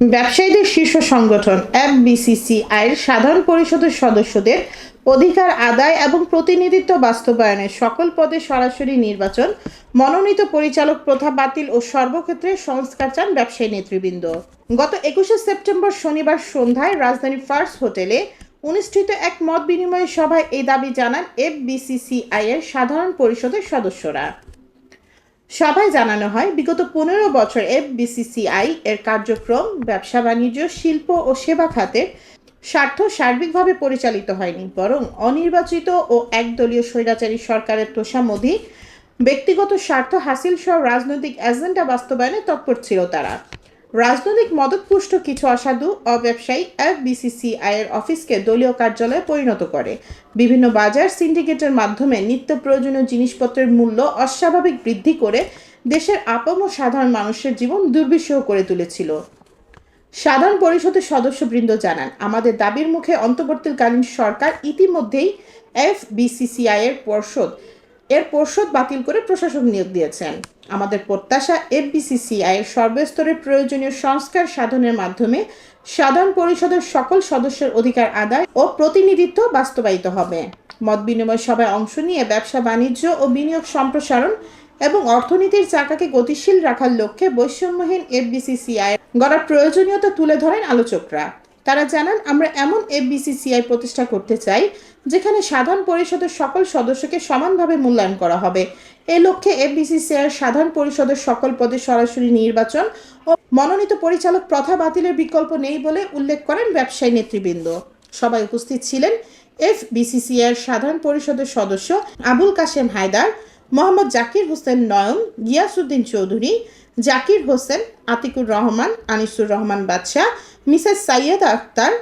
ব্যবসায়ীদের শীর্ষ সংগঠন এফবিসিসিআইয়ের সাধারণ পরিষদের সদস্যদের অধিকার আদায় এবং প্রতিনিধিত্ব বাস্তবায়নের সকল পদে সরাসরি নির্বাচন, মনোনীত পরিচালক প্রথা বাতিল ও সর্বক্ষেত্রে সংস্কার চান ব্যবসায়ী নেতৃবৃন্দ। গত 21শে সেপ্টেম্বর শনিবার সন্ধ্যায় রাজধানীর ফার্স্ট হোটেলে অনুষ্ঠিত এক মত বিনিময় সভায় এই দাবি জানান এফবিসিসিআইয়ের সাধারণ পরিষদের সদস্যরা। সভায় জানানো হয়, বিগত 15 বছর এফবিসিসিআই এর কার্যক্রম ব্যবসা বাণিজ্য, শিল্প ও সেবা খাতের স্বার্থ সার্বিকভাবে পরিচালিত হয়নি, বরং অনির্বাচিত ও একদলীয় স্বৈরাচারী সরকারের তোষামোদী ব্যক্তিগত স্বার্থ হাসিল সহ রাজনৈতিক এজেন্ডা বাস্তবায়নে তৎপর ছিল তারা। রাজনৈতিক মদতপুষ্ট কিছু অসাধু অব্যবসায়ী এফবিসিসিআই এর অফিসকে দলীয় কার্যালয়ে পরিণত করে বিভিন্ন বাজার সিন্ডিকেটের মাধ্যমে নিত্য প্রয়োজনীয় জিনিসপত্রের মূল্য অস্বাভাবিক বৃদ্ধি করে দেশের আপামর সাধারণ মানুষের জীবন দুর্বিষহ করে তুলেছিল। সাধারণ পরিষদের সদস্যবৃন্দ জানান, আমাদের দাবির মুখে অন্তর্বর্তীকালীন সরকার ইতিমধ্যেই এফবিসিসিআই এর পর্ষদ বাতিল করে প্রশাসক নিয়োগ দিয়েছেন। আমাদের প্রত্যাশা, এফবিসিসিআই এর সর্বস্তরে প্রয়োজনীয় সংস্কার সাধনের মাধ্যমে সাধারণ পরিষদের সকল সদস্যের অধিকার আদায় ও প্রতিনিধিত্ব বাস্তবায়িত হবে। মত বিনিময় সভায় অংশ নিয়ে ব্যবসা বাণিজ্য ও বিনিয়োগ সম্প্রসারণ এবং অর্থনীতির চাকাকে গতিশীল রাখার লক্ষ্যে বৈষম্যহীন এফবিসিসিআই গড়ার প্রয়োজনীয়তা তুলে ধরেন আলোচকরা। তারা জানান, আমরা এমন এফবিসিসিআই প্রতিষ্ঠা করতে চাই যেখানে সাধারণ পরিষদের সকল সদস্যকে সমানভাবে মূল্যায়ন করা হবে। এ লক্ষ্যে এফবিসিসিআই সাধারণ পরিষদের সকল পদে সরাসরি নির্বাচন ও মনোনীত পরিচালক প্রথা বাতিলের বিকল্প নেই বলে উল্লেখ করেন ব্যবসায়ী নেতৃবৃন্দ। সবাই উপস্থিত ছিলেন এফবিসিসিআই সাধারণ পরিষদের সদস্য আবুল কাশেম হায়দার, মোহাম্মদ জাকির হোসেন নয়ন, গিয়াসউদ্দিন চৌধুরী, জাকির হোসেন, আতিকুর রহমান, আনিসুর রহমান বাদশাহ, মিসেস সাইয়েদা আক্তার,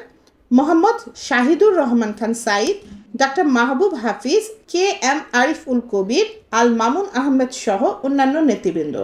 মোহাম্মদ শাহিদুর রহমান খান সাইদ, ডাক্তার মাহবুব হাফিজ, কে এম আরিফুল কবির, আল মামুন আহমেদ সহ অন্যান্য নেতৃবৃন্দ।